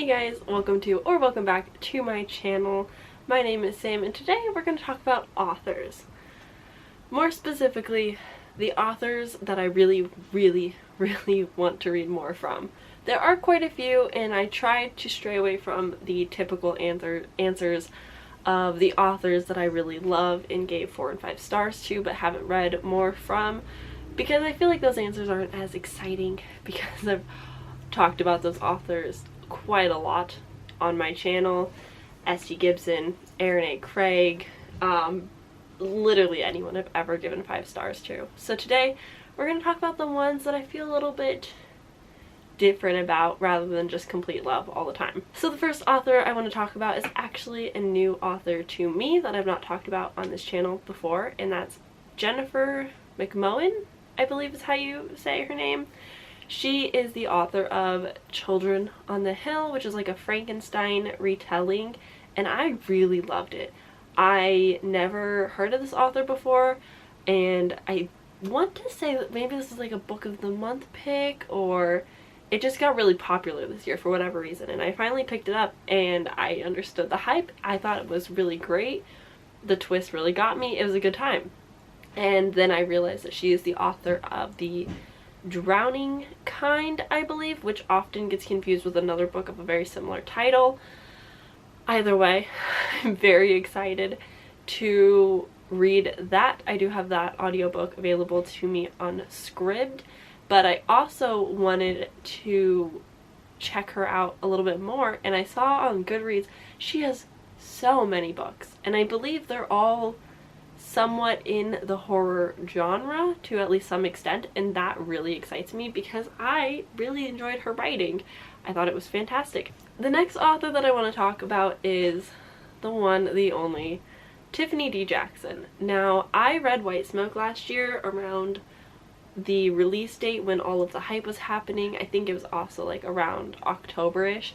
guys, welcome back to my channel. My name is Sam and today we're going to talk about authors. More specifically, the authors that I really want to read more from. There are quite a few and I tried to stray away from the typical answers of the authors that I really love and gave 4 and 5 stars to but haven't read more from, because I feel like those answers aren't as exciting because I've talked about those authors quite a lot on my channel. S.T. Gibson, Aaron A. Craig, literally anyone I've ever given 5 stars to. So today we're going to talk about the ones that I feel a little bit different about rather than just complete love all the time. So the first author I want to talk about is actually a new author to me that I've not talked about on this channel before, and that's Jennifer Mcmowen, I believe is how you say her name. She is the author of Children on the Hill, which is like a Frankenstein retelling, and I really loved it. I never heard of this author before, and I want to say that maybe this is like a book of the month pick, or it just got really popular this year for whatever reason, and I finally picked it up and I understood the hype. I thought it was really great. The twist really got me. It was a good time. And then I realized that she is the author of the Drowning Kind, I believe, which often gets confused with another book of a very similar title. Either way, I'm very excited to read that. I do have that audiobook available to me on Scribd, but I also wanted to check her out a little bit more, and I saw on Goodreads she has so many books, and I believe they're all somewhat in the horror genre to at least some extent, and that really excites me because I really enjoyed her writing. I thought it was fantastic. The next author that I want to talk about is the one, the only, Tiffany D. Jackson. Now, I read White Smoke last year around the release date when all of the hype was happening. I think it was also like around October-ish,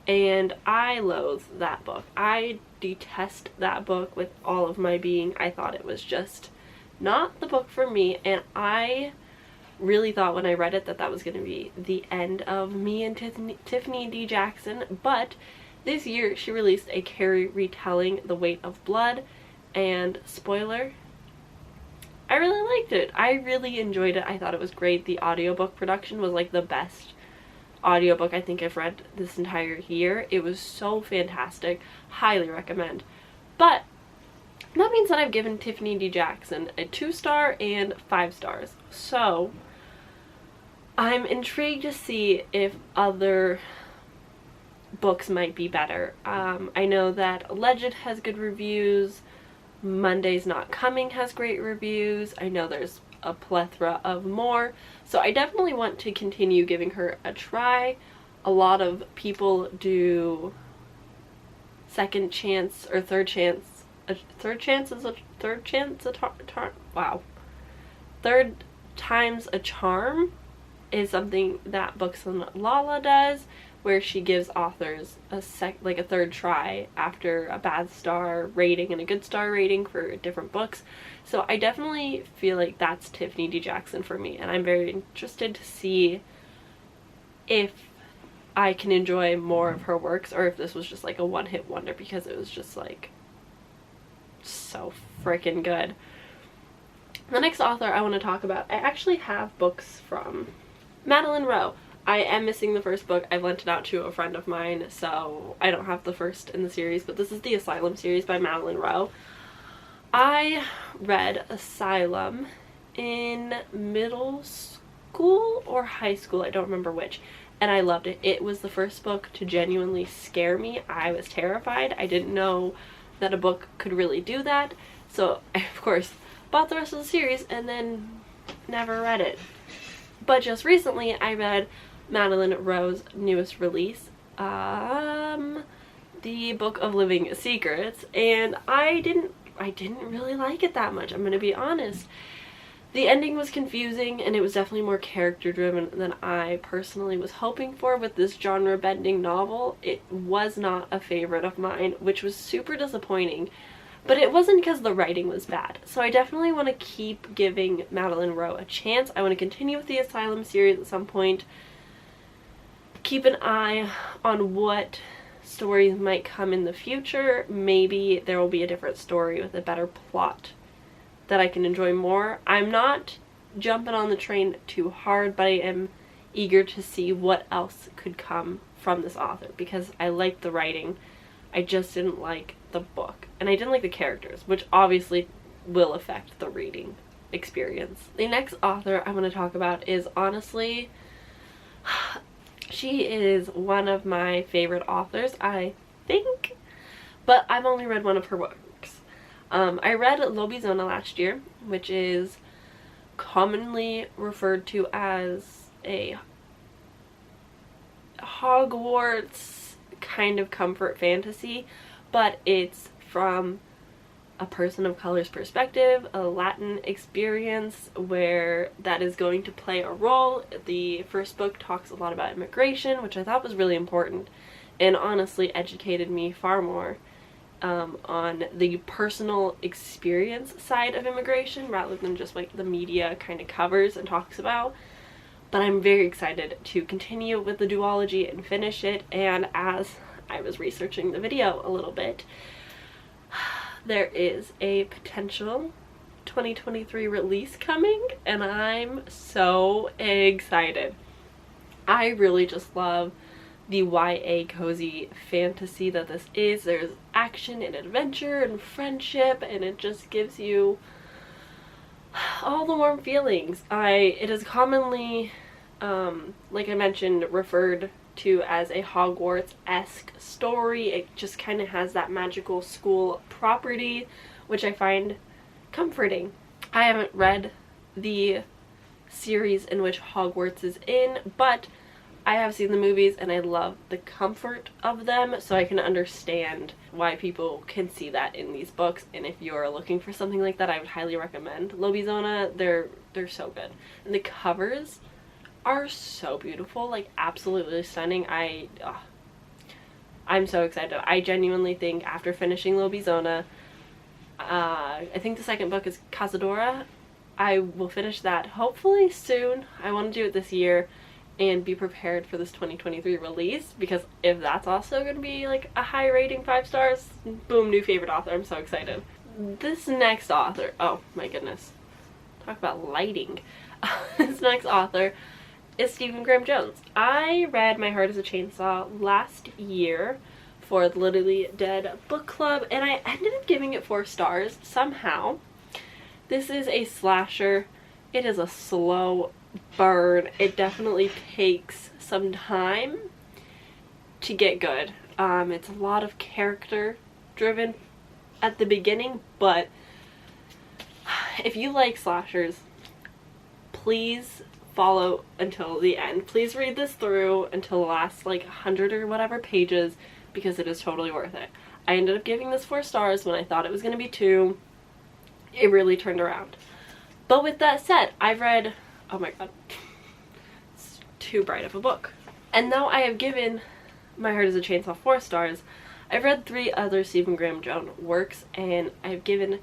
and I loathe that book. I detest that book with all of my being. I thought it was just not the book for me, and I really thought when I read it that that was going to be the end of me and Tiffany D. Jackson, but this year she released a Carrie retelling, The Weight of Blood, and spoiler, I really liked it. I really enjoyed it. I thought it was great. The audiobook production was like the best audiobook I think I've read this entire year. It was so fantastic. Highly recommend. But that means that I've given Tiffany D. Jackson a 2-star and 5 stars. So I'm intrigued to see if other books might be better. I know that Alleged has good reviews. Monday's Not Coming has great reviews. I know there's a plethora of more, so I definitely want to continue giving her a try. A lot of people do second chance or third chance. Third times a charm is something that Books on Lala does, where she gives authors a third try after a bad star rating and a good star rating for different books. So I definitely feel like that's Tiffany D. Jackson for me, and I'm very interested to see if I can enjoy more of her works or if this was just like a one-hit wonder, because it was just like so freaking good. The next author I want to talk about, I actually have books from. Madeline Rowe. I am missing the first book. I've lent it out to a friend of mine, so I don't have the first in the series, but this is the Asylum series by Madeline Rowe. I read Asylum in middle school or high school, I don't remember which, and I loved it. It was the first book to genuinely scare me. I was terrified. I didn't know that a book could really do that, so I, of course, bought the rest of the series and then never read it. But just recently I read Madeline Rowe's newest release, the Book of Living Secrets, and I didn't really like it that much, I'm gonna be honest. The ending was confusing and it was definitely more character driven than I personally was hoping for with this genre bending novel. It was not a favorite of mine, which was super disappointing. But it wasn't because the writing was bad. So I definitely want to keep giving Madeline Rowe a chance. I want to continue with the Asylum series at some point. keep an eye on what stories might come in the future. Maybe there will be a different story with a better plot that I can enjoy more. I'm not jumping on the train too hard, but I am eager to see what else could come from this author because I liked the writing. I just didn't like the book. And I didn't like the characters, which obviously will affect the reading experience. The next author I want to talk about is, honestly, she is one of my favorite authors, I think, but I've only read one of her works. I read Lobizona last year, which is commonly referred to as a Hogwarts kind of comfort fantasy, but it's from a person of color's perspective, a Latin experience where that is going to play a role. The first book talks a lot about immigration, which I thought was really important and honestly educated me far more on the personal experience side of immigration rather than just like the media kind of covers and talks about. But I'm very excited to continue with the duology and finish it, and as I was researching the video a little bit, there is a potential 2023 release coming, and I'm so excited. I really just love the YA cozy fantasy that this is. There's action and adventure and friendship, and it just gives you all the warm feelings. It is commonly, like I mentioned, referred to as a Hogwarts-esque story. It just kind of has that magical school property, which I find comforting. I haven't read the series in which Hogwarts is in, but I have seen the movies and I love the comfort of them, so I can understand why people can see that in these books. And if you're looking for something like that, I would highly recommend Lobizona. They're so good, and the covers are so beautiful, like absolutely stunning. I'm so excited. I genuinely think after finishing Lobizona, I think the second book is Cazadora, I will finish that hopefully soon. I want to do it this year and be prepared for this 2023 release, because if that's also going to be like a high rating, 5 stars, boom, new favorite author. I'm so excited. This next author, oh my goodness, talk about lighting. This next author is Stephen Graham Jones. I read My Heart is a Chainsaw last year for the Literally Dead book club, and I ended up giving it 4 stars somehow. This is a slasher. It is a slow burn. It definitely takes some time to get good. It's a lot of character driven at the beginning, but if you like slashers, please follow until the end. Please read this through until the last like 100 or whatever pages, because it is totally worth it. I ended up giving this 4 stars when I thought it was going to be 2. It really turned around. But with that said, I've read, oh my god, it's too bright of a book. And though I have given My Heart is a Chainsaw 4 stars, I've read 3 other Stephen Graham Jones works, and I've given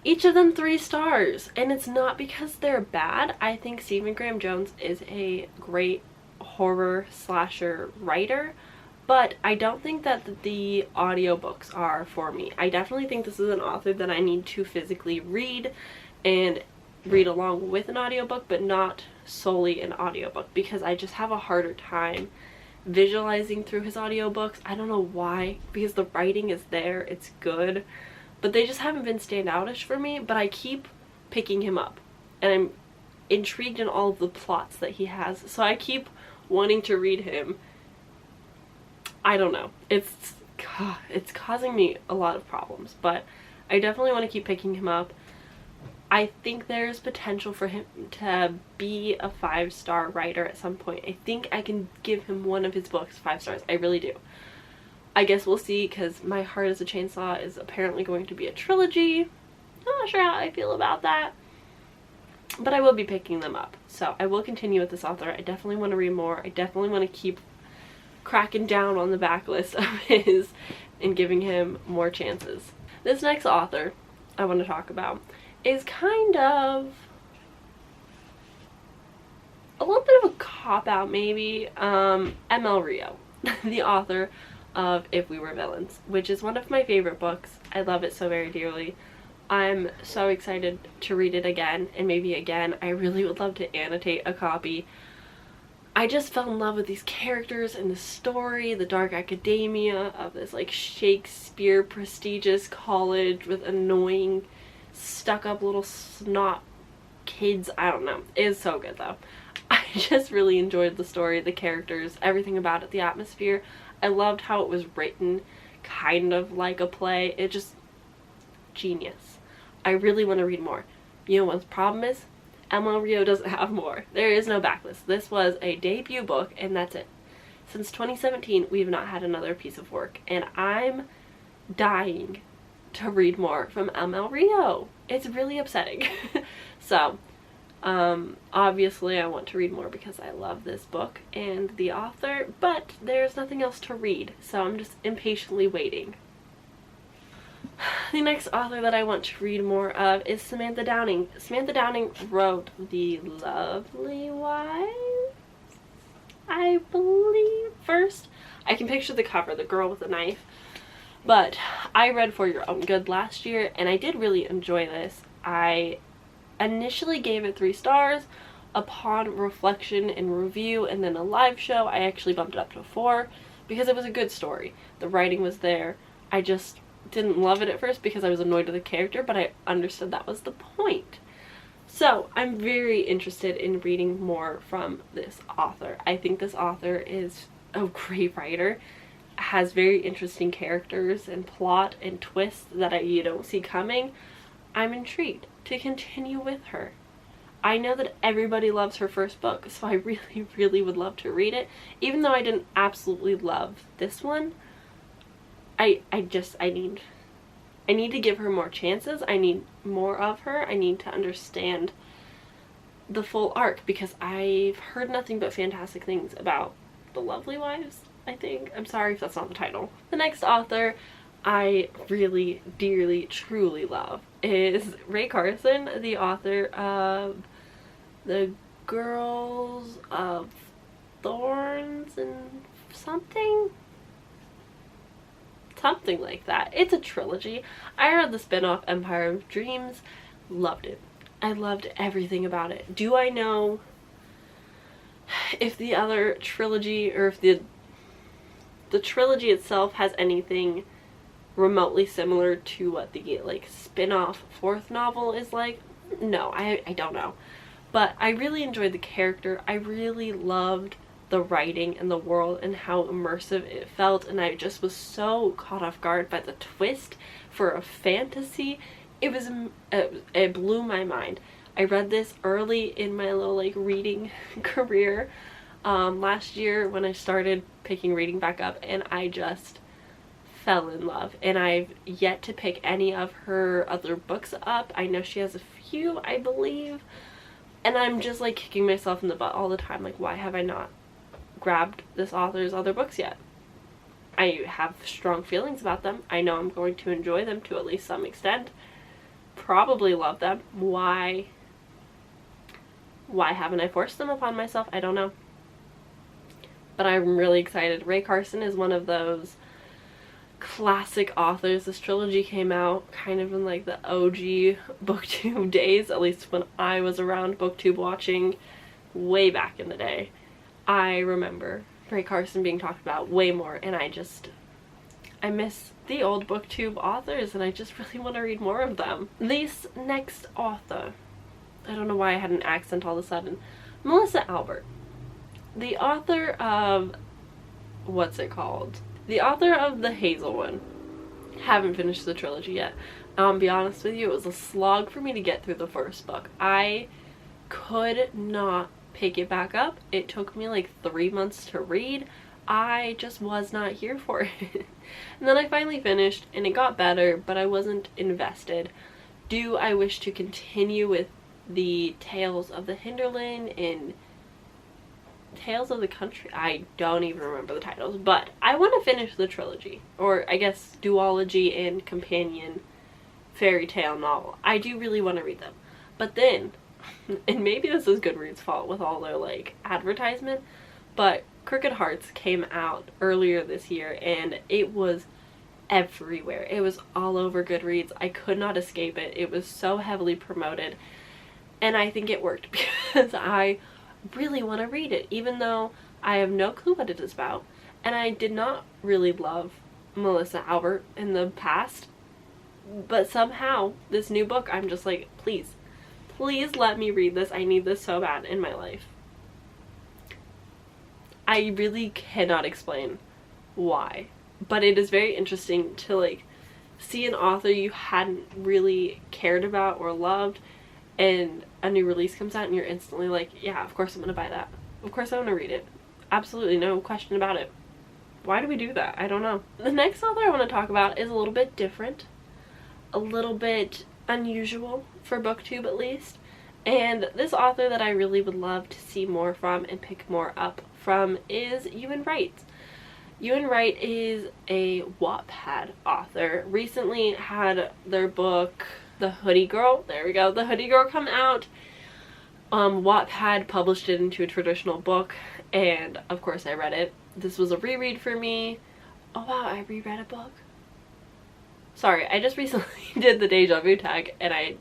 each of them 3 stars. And it's not because they're bad. I think Stephen Graham Jones is a great horror slasher writer, but I don't think that the audiobooks are for me. I definitely think this is an author that I need to physically read and read along with an audiobook, but not solely an audiobook, because I just have a harder time visualizing through his audiobooks. I don't know why, because the writing is there, it's good, but they just haven't been standoutish for me. But I keep picking him up, and I'm intrigued in all of the plots that he has, so I keep wanting to read him. I don't know, it's causing me a lot of problems, but I definitely want to keep picking him up. I think there's potential for him to be a 5-star writer at some point. I think I can give him one of his books 5 stars. I really do. I guess we'll see, because My Heart is a Chainsaw is apparently going to be a trilogy. I'm not sure how I feel about that, but I will be picking them up. So I will continue with this author. I definitely want to read more. I definitely want to keep cracking down on the backlist of his and giving him more chances. This next author I want to talk about is kind of a little bit of a cop-out maybe, ML Rio, the author of If We Were Villains, which is one of my favorite books. I love it so very dearly. I'm so excited to read it again, and maybe again. I really would love to annotate a copy. I just fell in love with these characters and the story, the dark academia of this like Shakespeare prestigious college with annoying stuck-up little snot kids. I don't know. It is so good though. I just really enjoyed the story, the characters, everything about it, the atmosphere. I loved how it was written kind of like a play. It just genius. I really want to read more. You know what the problem is? ML Rio doesn't have more. There is no backlist. This was a debut book and that's it. Since 2017 we have not had another piece of work and I'm dying to read more from ML Rio. It's really upsetting. So obviously I want to read more because I love this book and the author, but there's nothing else to read, so I'm just impatiently waiting. The next author that I want to read more of is Samantha Downing. Samantha Downing wrote The Lovely Wives, I believe. First, I can picture the cover, the girl with the knife, but I read For Your Own Good last year and I did really enjoy this. I initially gave it 3 stars. Upon reflection and review and then a live show, I actually bumped it up to 4 because it was a good story. The writing was there. I just didn't love it at first because I was annoyed with the character, but I understood that was the point. So I'm very interested in reading more from this author. I think this author is a great writer, has very interesting characters and plot and twists that you don't see coming. I'm intrigued to continue with her. I know that everybody loves her first book, so I really, really would love to read it. Even though I didn't absolutely love this one, I need to give her more chances. I need more of her. I need to understand the full arc because I've heard nothing but fantastic things about The Lovely Wives, I think. I'm sorry if that's not the title. The next author I really, dearly, truly love is Ray Carson, the author of The Girls of Thorns and something like that. It's a trilogy. I read the spin-off Empire of Dreams, loved it. I loved everything about it. Do I know if the other trilogy or if the trilogy itself has anything remotely similar to what the like spin-off 4th novel is like? No, I don't know. But I really enjoyed the character. I really loved the writing and the world and how immersive it felt, and I just was so caught off guard by the twist for a fantasy. It blew my mind. I read this early in my little like reading career last year when I started picking reading back up, and I just fell in love, and I've yet to pick any of her other books up. I know she has a few, I believe, and I'm just like kicking myself in the butt all the time, like why have I not grabbed this author's other books yet? I have strong feelings about them. I know I'm going to enjoy them to at least some extent, probably love them. Why haven't I forced them upon myself? I don't know, but I'm really excited. Ray Carson is one of those classic authors. This trilogy came out kind of in like the OG booktube days, at least when I was around booktube watching way back in the day. I remember Ray Carson being talked about way more, and I miss the old booktube authors, and I just really want to read more of them. This next author, I don't know why I had an accent all of a sudden, Melissa Albert, the author of, what's it called? The author of The Hazel One. Haven't finished the trilogy yet. I'll be honest with you, it was a slog for me to get through the first book. I could not pick it back up. It took me like 3 months to read. I just was not here for it. And then I finally finished and it got better, but I wasn't invested. Do I wish to continue with the Tales of the Hinterland and Tales of the Country? I don't even remember the titles, but I want to finish the trilogy, or I guess duology and companion fairy tale novel. I do really want to read them. But then and maybe this is Goodreads' fault with all their like advertisement, but Crooked Hearts came out earlier this year and it was everywhere. It was all over Goodreads. I could not escape it. It was so heavily promoted, and I think it worked because I really want to read it, even though I have no clue what it is about, and I did not really love Melissa Albert in the past, but somehow this new book, I'm just like, please let me read this. I need this so bad in my life. I really cannot explain why, but it is very interesting to like see an author you hadn't really cared about or loved, and a new release comes out and you're instantly like, yeah, of course I'm gonna buy that. Of course I want to read it. Absolutely no question about it. Why do we do that? I don't know. The next author I want to talk about is a little bit different, a little bit unusual for BookTube at least, and this author that I really would love to see more from and pick more up from is Ewan Wright. Ewan Wright is a Wattpad author. Recently had their book, The Hoodie Girl, there we go, The Hoodie Girl come out. Wattpad published it into a traditional book, and of course I read it. This was a reread for me. Oh wow, I reread a book. Sorry, I just recently did the Deja Vu tag and I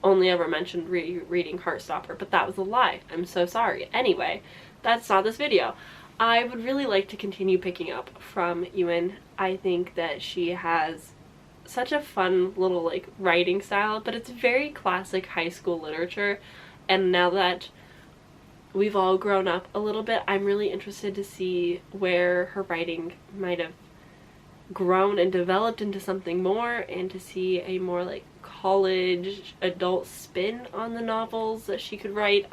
only ever mentioned reading Heartstopper, but that was a lie. I'm so sorry. Anyway, that's not this video. I would really like to continue picking up from Ewan. I think that she has such a fun little like writing style, but it's very classic high school literature, and now that we've all grown up a little bit, I'm really interested to see where her writing might have grown and developed into something more, and to see a more like college adult spin on the novels that she could write.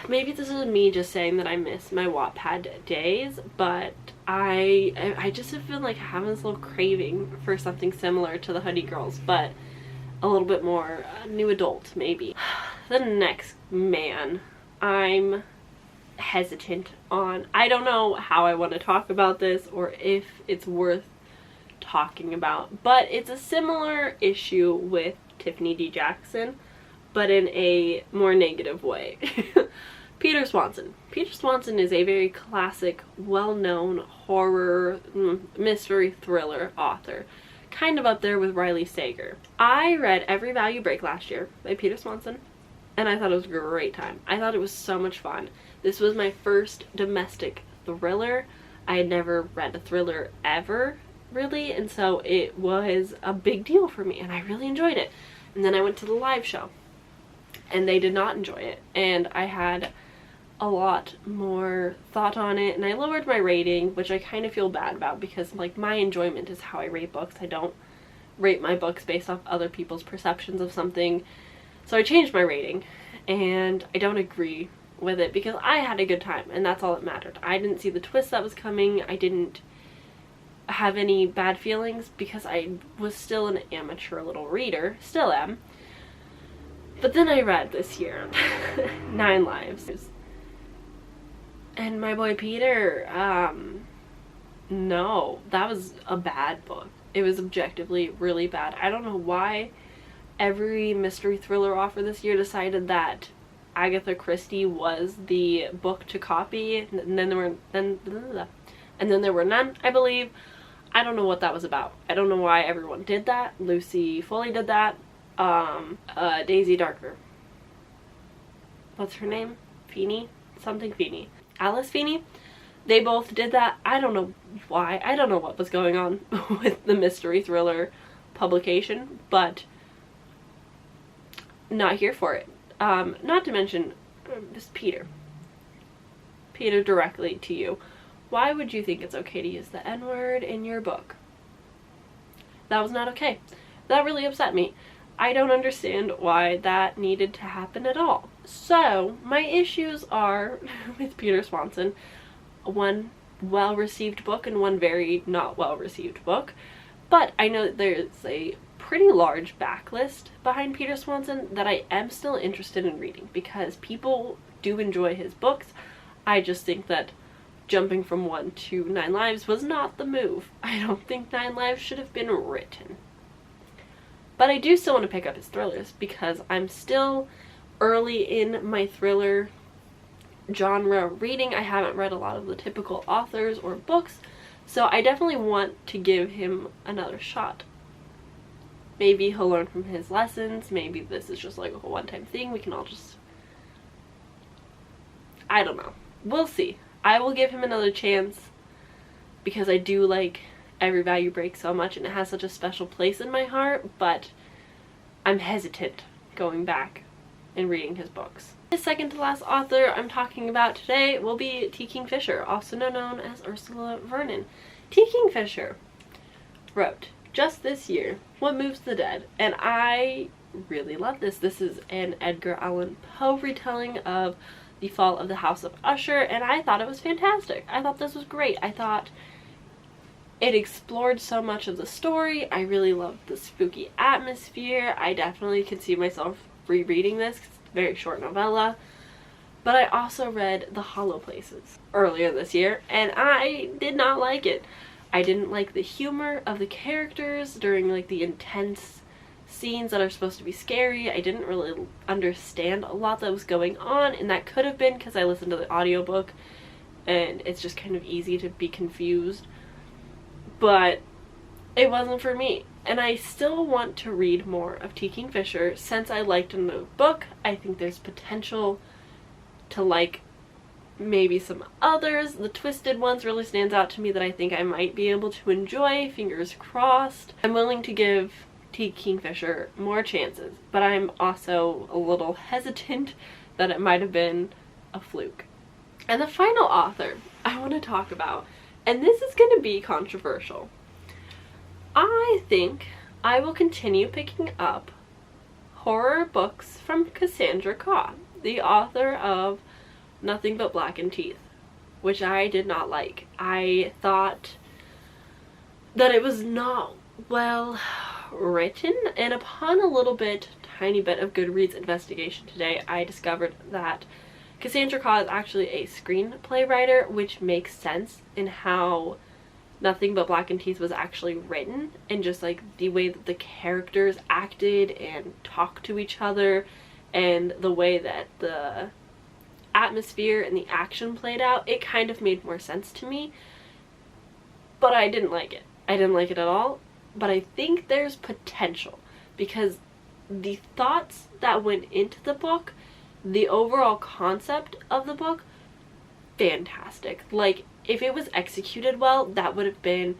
Maybe this is me just saying that I miss my Wattpad days, but I just have been like having this little craving for something similar to the Hoodie Girls, but a little bit more new adult maybe. The next man I'm hesitant on. I don't know how I want to talk about this or if it's worth talking about, but it's a similar issue with Tiffany D. Jackson, but in a more negative way. Peter Swanson. Peter Swanson is a very classic, well-known horror, mystery thriller author. Kind of up there with Riley Sager. I read Every Value Break last year by Peter Swanson, and I thought it was a great time. I thought it was so much fun. This was my first domestic thriller. I had never read a thriller ever, really, and so it was a big deal for me, and I really enjoyed it. And then I went to the live show, and they did not enjoy it, and I had a lot more thought on it, and I lowered my rating, which I kind of feel bad about because like my enjoyment is how I rate books. I don't rate my books based off other people's perceptions of something. So I changed my rating, and I don't agree with it because I had a good time, and that's all that mattered. I didn't see the twist that was coming. I didn't have any bad feelings because I was still an amateur little reader, still am. But then I read this year 9 Lives, and my boy Peter, no, that was a bad book. It was objectively really bad. I don't know why every mystery thriller author this year decided that Agatha Christie was the book to copy, and then there were none, I believe. I don't know what that was about. I don't know why everyone did that. Lucy Foley did that. Daisy Darker. What's her name? Feeney? Something Feeney. Alice Feeney? They both did that. I don't know why. I don't know what was going on with the mystery thriller publication, but not here for it. Not to mention, this Peter. Peter, directly to you. Why would you think it's okay to use the N-word in your book? That was not okay. That really upset me. I don't understand why that needed to happen at all. So, my issues are with Peter Swanson. One well-received book and one very not well-received book. But I know that there's a pretty large backlist behind Peter Swanson that I am still interested in reading because people do enjoy his books. I just think that jumping from 1 to 9 Lives was not the move. I don't think 9 Lives should have been written. But I do still want to pick up his thrillers because I'm still early in my thriller genre reading. I haven't read a lot of the typical authors or books, so I definitely want to give him another shot. Maybe he'll learn from his lessons. Maybe this is just like a one-time thing. We can all just... I don't know. We'll see. I will give him another chance because I do like Every Value Break so much and it has such a special place in my heart, but I'm hesitant going back and reading his books. The second to last author I'm talking about today will be T. Kingfisher, also known as Ursula Vernon. T. Kingfisher wrote, just this year, What Moves the Dead, and I really love this. This is an Edgar Allan Poe retelling of the fall of the House of Usher, and I thought it was fantastic. I thought this was great. I thought it explored so much of the story. I really loved the spooky atmosphere. I definitely could see myself rereading this. It's a very short novella. But I also read The Hollow Places earlier this year, and I did not like it. I didn't like the humor of the characters during like the intense scenes that are supposed to be scary. I didn't really understand a lot that was going on, and that could have been because I listened to the audiobook and it's just kind of easy to be confused. But it wasn't for me, and I still want to read more of T. Kingfisher since I liked the book. I think there's potential to like maybe some others. The twisted ones really stands out to me that I think I might be able to enjoy. Fingers crossed. I'm willing to give T. Kingfisher more chances, but I'm also a little hesitant that it might have been a fluke. And the final author I want to talk about, and this is going to be controversial, I think I will continue picking up horror books from Cassandra Khaw, the author of Nothing But Blackened Teeth, which I did not like. I thought that it was not well written, and upon a tiny bit of Goodreads investigation today, I discovered that Cassandra Khaw is actually a screenplay writer, which makes sense in how Nothing But Blackened Teeth was actually written, and just like the way that the characters acted and talked to each other, and the way that the atmosphere and the action played out, it kind of made more sense to me. But I didn't like it. I didn't like it at all. But I think there's potential because the thoughts that went into the book, the overall concept of the book, fantastic. Like, if it was executed well, that would have been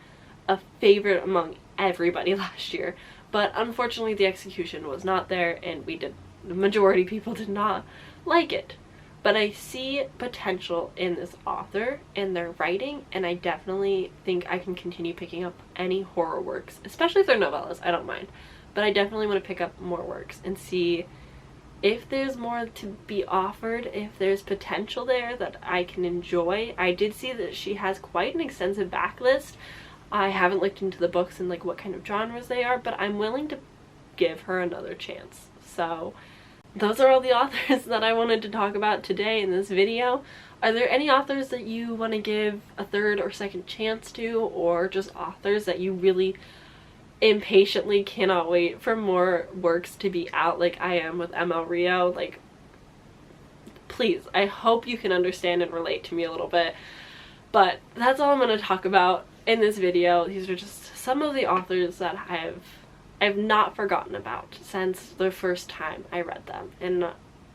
a favorite among everybody last year. But unfortunately, the execution was not there, and the majority of people did not like it. But I see potential in this author and their writing, and I definitely think I can continue picking up any horror works, especially if they're novellas. I don't mind. But I definitely want to pick up more works and see if there's more to be offered, if there's potential there that I can enjoy. I did see that she has quite an extensive backlist. I haven't looked into the books and like what kind of genres they are, but I'm willing to give her another chance. So those are all the authors that I wanted to talk about today in this video. Are there any authors that you want to give a third or second chance to, or just authors that you really impatiently cannot wait for more works to be out, like I am with ML Rio? Like, please, I hope you can understand and relate to me a little bit. But that's all I'm going to talk about in this video. These are just some of the authors that I've not forgotten about since the first time I read them, and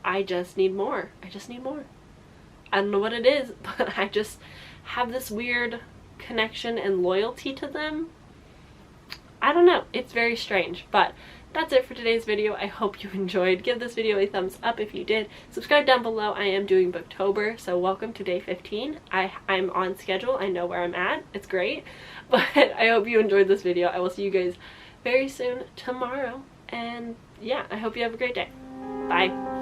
I just need more. I just need more. I don't know what it is, but I just have this weird connection and loyalty to them. I don't know. It's very strange, but that's it for today's video. I hope you enjoyed. Give this video a thumbs up if you did. Subscribe down below. I am doing Booktober, so welcome to day 15. I'm on schedule. I know where I'm at. It's great. But I hope you enjoyed this video. I will see you guys very soon tomorrow. And yeah, I hope you have a great day. Bye.